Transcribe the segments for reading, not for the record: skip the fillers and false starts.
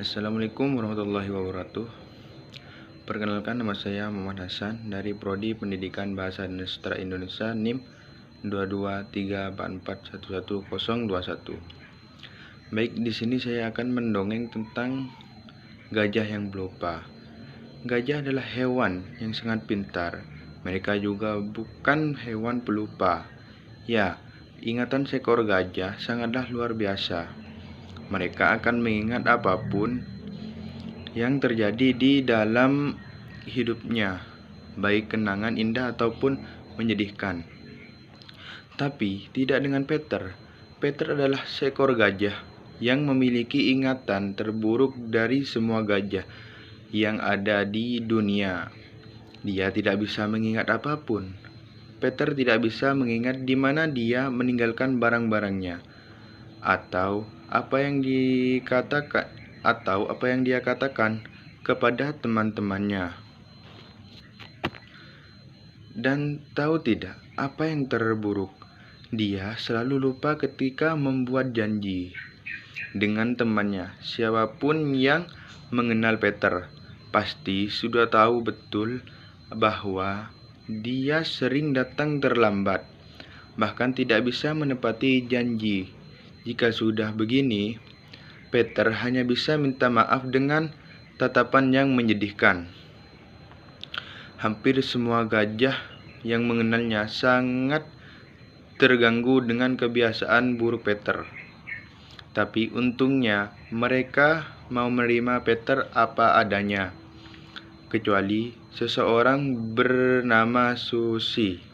Assalamualaikum warahmatullahi wabarakatuh. Perkenalkan, nama saya Muhammad Hasan dari Prodi Pendidikan Bahasa dan Sastra Indonesia NIM 22344111021. Baik, di sini saya akan mendongeng tentang gajah yang belupa. Gajah adalah hewan yang sangat pintar. Mereka juga bukan hewan pelupa. Ya, ingatan seekor gajah sangatlah luar biasa. Mereka akan mengingat apapun yang terjadi di dalam hidupnya, baik kenangan indah ataupun menyedihkan. Tapi tidak dengan Peter. Peter adalah seekor gajah yang memiliki ingatan terburuk dari semua gajah yang ada di dunia. Dia tidak bisa mengingat apapun. Peter tidak bisa mengingat di mana dia meninggalkan barang-barangnya, atau apa yang dia katakan kepada teman-temannya. Dan tahu tidak apa yang terburuk? Dia selalu lupa ketika membuat janji dengan temannya. Siapapun yang mengenal Peter pasti sudah tahu betul bahwa dia sering datang terlambat, bahkan tidak bisa menepati janji. Jika sudah begini, Peter hanya bisa minta maaf dengan tatapan yang menyedihkan. Hampir semua gajah yang mengenalnya sangat terganggu dengan kebiasaan buruk Peter. Tapi untungnya mereka mau menerima Peter apa adanya, kecuali seseorang bernama Susi.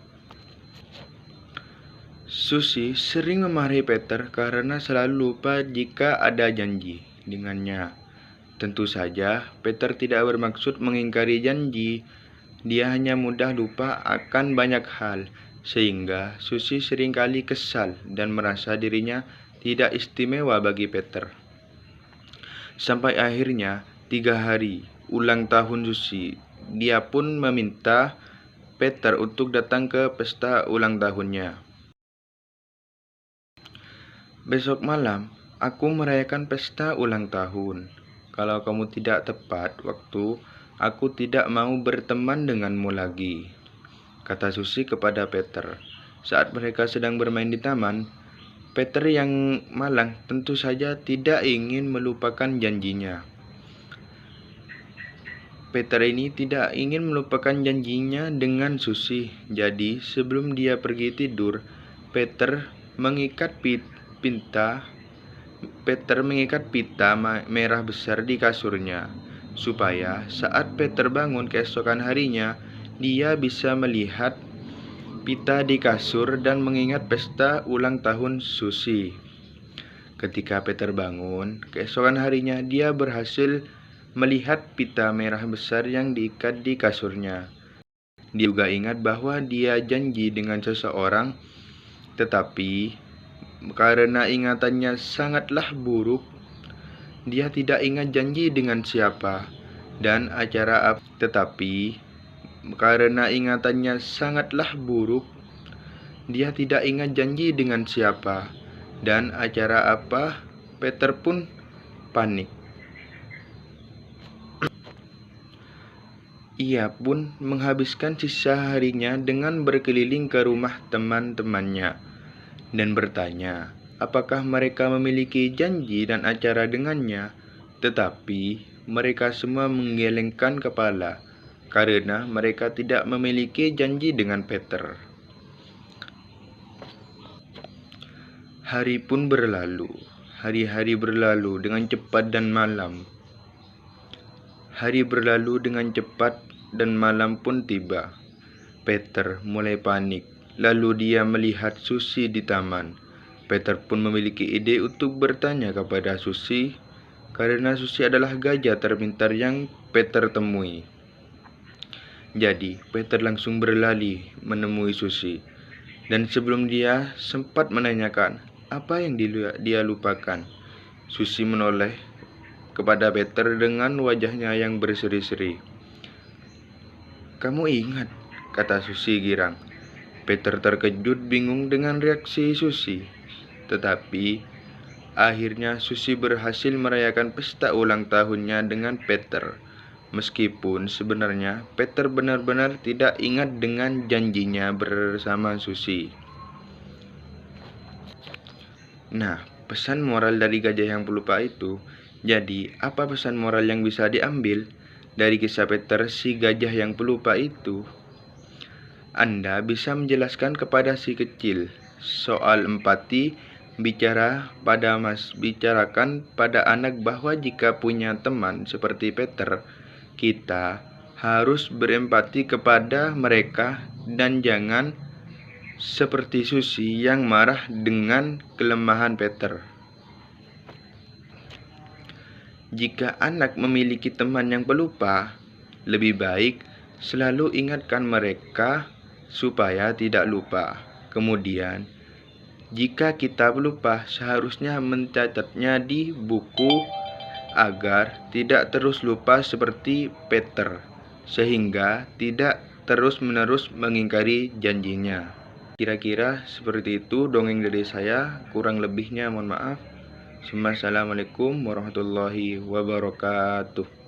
Susi sering memarahi Peter karena selalu lupa jika ada janji dengannya. Tentu saja Peter tidak bermaksud mengingkari janji. Dia hanya mudah lupa akan banyak hal, sehingga Susi seringkali kesal dan merasa dirinya tidak istimewa bagi Peter. Sampai akhirnya 3 hari ulang tahun Susi, dia pun meminta Peter untuk datang ke pesta ulang tahunnya. Besok malam, aku merayakan pesta ulang tahun. Kalau kamu tidak tepat waktu, aku tidak mau berteman denganmu lagi, kata Susi kepada Peter. Saat mereka sedang bermain di taman, Peter yang malang tentu saja tidak ingin melupakan janjinya. Peter ini tidak ingin melupakan janjinya dengan Susi. Jadi, sebelum dia pergi tidur, Peter mengikat pita merah besar di kasurnya, supaya saat Peter bangun keesokan harinya, dia bisa melihat pita di kasur dan mengingat pesta ulang tahun Susi. Ketika Peter bangun keesokan harinya, dia berhasil melihat pita merah besar yang diikat di kasurnya. Dia juga ingat bahwa dia janji dengan seseorang, tetapi karena ingatannya sangatlah buruk, dia tidak ingat janji dengan siapa dan acara apa. Tetapi karena ingatannya sangatlah buruk, dia tidak ingat janji dengan siapa dan acara apa. Peter pun panik. Ia pun menghabiskan sisa harinya dengan berkeliling ke rumah teman-temannya dan bertanya apakah mereka memiliki janji dan acara dengannya. Tetapi mereka semua menggelengkan kepala karena mereka tidak memiliki janji dengan Peter. Hari pun berlalu. Hari-hari berlalu dengan cepat dan malam. Hari berlalu dengan cepat dan malam pun tiba. Peter mulai panik. Lalu dia melihat Susi di taman. Peter pun memiliki ide untuk bertanya kepada Susi, karena Susi adalah gajah terpintar yang Peter temui. Jadi, Peter langsung berlari menemui Susi. Dan sebelum dia sempat menanyakan apa yang dia lupakan, Susi menoleh kepada Peter dengan wajahnya yang berseri-seri. "Kamu ingat?" kata Susi girang. Peter terkejut bingung dengan reaksi Susi. Tetapi Akhirnya Susi berhasil merayakan pesta ulang tahunnya dengan Peter. Meskipun sebenarnya Peter benar-benar tidak ingat dengan janjinya bersama Susi. Nah, pesan moral dari gajah yang pelupa itu, jadi apa pesan moral yang bisa diambil dari kisah Peter si gajah yang pelupa itu? Anda bisa menjelaskan kepada si kecil soal empati, bicarakan pada anak bahwa jika punya teman seperti Peter, kita harus berempati kepada mereka dan jangan seperti Susi yang marah dengan kelemahan Peter. Jika anak memiliki teman yang pelupa, lebih baik selalu ingatkan mereka supaya tidak lupa. Kemudian, jika kita pelupa, seharusnya mencatatnya di buku agar tidak terus lupa seperti Peter, sehingga tidak terus-menerus mengingkari janjinya. Kira-kira seperti itu dongeng dari saya, kurang lebihnya mohon maaf. Assalamualaikum warahmatullahi wabarakatuh.